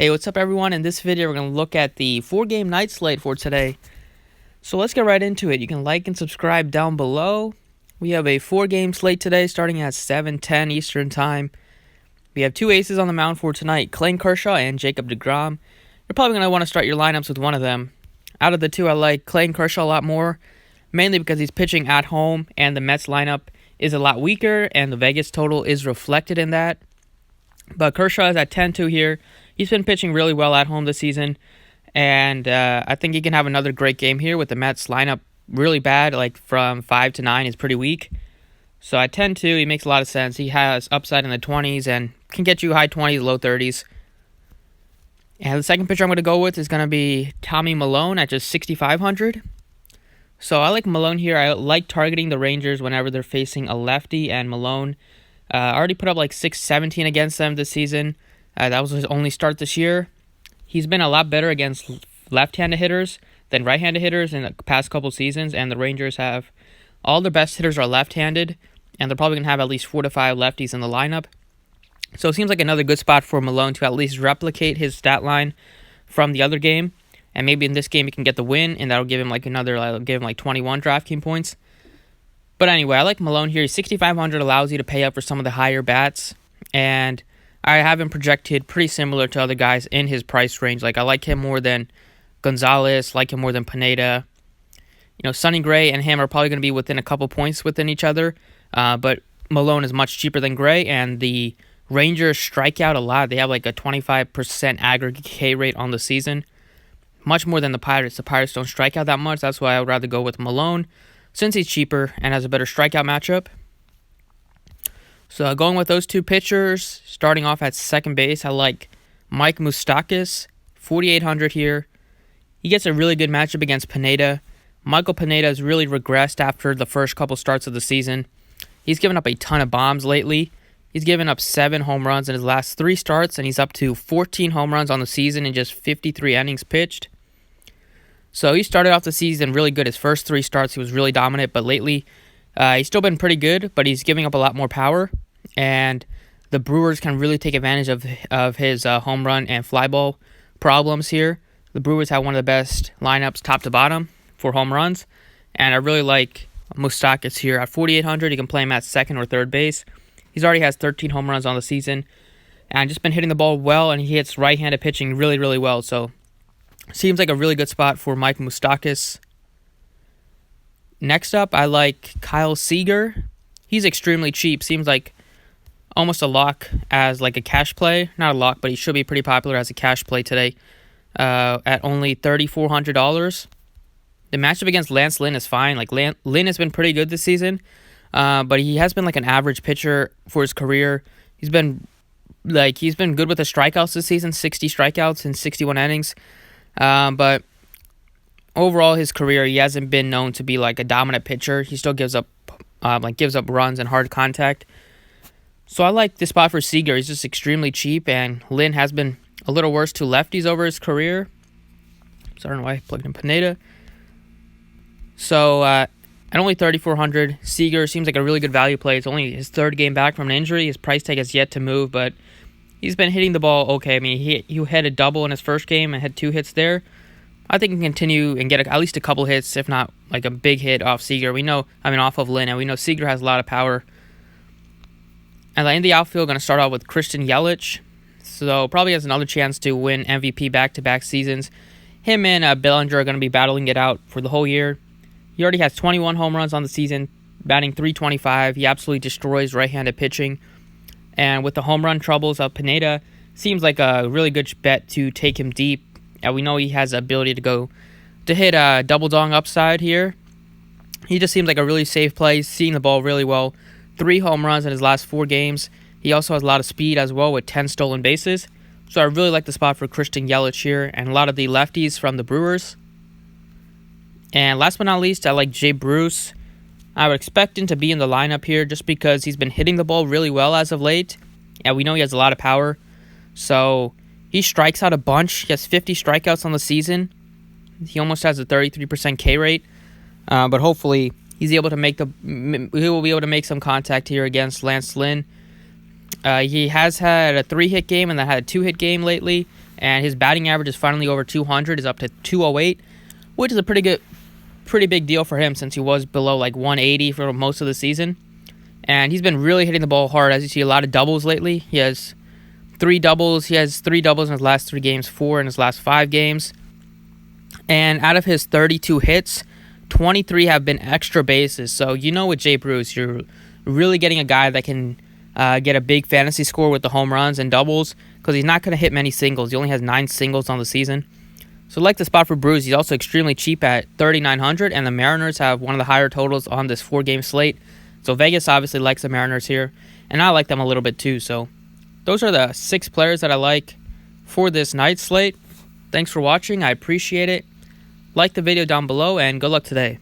Hey, what's up everyone? In this video, we're going to look at the 4-game night slate for today. So let's get right into it. You can like and subscribe down below. We have a 4-game slate today starting at 7:10 Eastern Time. We have two aces on the mound for tonight, Clayton Kershaw and Jacob deGrom. You're probably going to want to start your lineups with one of them. Out of the two, I like Clayton Kershaw a lot more, mainly because he's pitching at home and the Mets lineup is a lot weaker and the Vegas total is reflected in that. But Kershaw is at 10-2 here. He's been pitching really well at home this season, and I think he can have another great game here with the Mets lineup really bad, like from 5 to 9 is pretty weak. So at 10-2, he makes a lot of sense. He has upside in the 20s and can get you high 20s, low 30s. And the second pitcher I'm going to go with is going to be Tommy Milone at just 6,500. So I like Milone here. I like targeting the Rangers whenever they're facing a lefty, and Milone already put up like 617 against them this season. That was his only start this year. He's been a lot better against left-handed hitters than right-handed hitters in the past couple seasons, and the Rangers have all their best hitters are left-handed, and they're probably going to have at least 4 to 5 lefties in the lineup. So it seems like another good spot for Milone to at least replicate his stat line from the other game, and maybe in this game he can get the win, and that'll give him like 21 DraftKings points. But anyway, I like Milone here. 6,500 allows you to pay up for some of the higher bats, and I have him projected pretty similar to other guys in his price range. Like I like him more than Gonzalez, like him more than Pineda. Sonny Gray and him are probably going to be within a couple points within each other, but Milone is much cheaper than Gray, and the Rangers strike out a lot. They have like a 25% aggregate K rate on the season, much more than the Pirates. The Pirates don't strike out that much. That's why I would rather go with Milone, since he's cheaper and has a better strikeout matchup. So going with those two pitchers, starting off at second base, I like Mike Moustakas, 4,800 here. He gets a really good matchup against Pineda. Michael Pineda has really regressed after the first couple starts of the season. He's given up a ton of bombs lately. He's given up 7 home runs in his last 3 starts, and he's up to 14 home runs on the season in just 53 innings pitched. So he started off the season really good. His first 3 starts, he was really dominant, but lately he's still been pretty good, but he's giving up a lot more power, and the Brewers can really take advantage of his home run and fly ball problems here. The Brewers have one of the best lineups top to bottom for home runs, and I really like Moustakas here. At 4,800, you can play him at second or third base. He's already has 13 home runs on the season, and just been hitting the ball well, and he hits right-handed pitching really, really well, so seems like a really good spot for Mike Moustakas. Next up, I like Kyle Seager. He's extremely cheap. Seems like almost a lock as like a cash play. Not a lock, but he should be pretty popular as a cash play today at only $3,400. The matchup against Lance Lynn is fine. Like Lynn has been pretty good this season, but he has been like an average pitcher for his career. He's been good with the strikeouts this season, 60 strikeouts in 61 innings. But overall, his career, he hasn't been known to be like a dominant pitcher. He still gives up runs and hard contact. So I like this spot for Seager. He's just extremely cheap, and Lynn has been a little worse to lefties over his career. So I don't know why I plugged in Pineda. So at only $3,400, Seager seems like a really good value play. It's only his 3rd game back from an injury. His price tag has yet to move, but he's been hitting the ball okay. I mean, he had a double in his first game and had 2 hits there. I think he can continue and get at least a couple hits, if not like a big hit off Seager. Off of Lynn, and we know Seager has a lot of power. And in the outfield, going to start off with Christian Yelich. So probably has another chance to win MVP back-to-back seasons. Him and Bellinger are going to be battling it out for the whole year. He already has 21 home runs on the season, batting .325. He absolutely destroys right-handed pitching. And with the home run troubles of Pineda, seems like a really good bet to take him deep. And we know he has the ability to hit a double dong upside here. He just seems like a really safe play, seeing the ball really well. 3 home runs in his last 4 games. He also has a lot of speed as well with 10 stolen bases. So I really like the spot for Christian Yelich here, and a lot of the lefties from the Brewers. And last but not least, I like Jay Bruce. I would expect him to be in the lineup here just because he's been hitting the ball really well as of late. And we know he has a lot of power. So he strikes out a bunch. He has 50 strikeouts on the season. He almost has a 33% K rate. But hopefully he will be able to make some contact here against Lance Lynn. He has had a 3-hit game and then had a 2-hit game lately, and his batting average is finally over 200, is up to 208, which is a pretty big deal for him since he was below like 180 for most of the season. And he's been really hitting the ball hard. As you see, a lot of doubles lately. He has 3 doubles. He has 3 doubles in his last 3 games, 4 in his last 5 games. And out of his 32 hits, 23 have been extra bases. So with Jay Bruce, you're really getting a guy that can get a big fantasy score with the home runs and doubles, because he's not going to hit many singles. He only has 9 singles on the season. So like the spot for Bruce, he's also extremely cheap at $3,900, and the Mariners have one of the higher totals on this 4-game slate. So Vegas obviously likes the Mariners here, and I like them a little bit too. So those are the 6 players that I like for this night slate. Thanks for watching. I appreciate it. Like the video down below, and good luck today.